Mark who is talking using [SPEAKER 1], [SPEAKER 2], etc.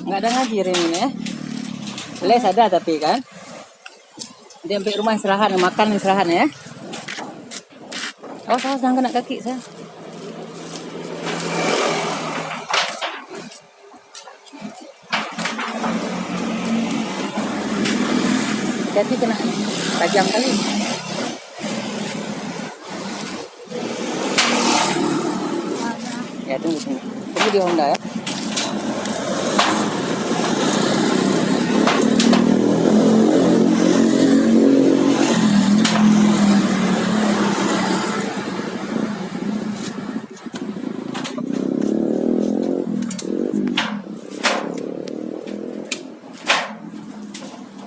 [SPEAKER 1] Nggak ada ngaji hari ini ya. Les ada tapi kan. Dia sampai rumah istirahat, makan istirahat ya. Oh, saya jangan kena kaki saya. Hati kena tajam kali. Ya tunggu di Honda ya.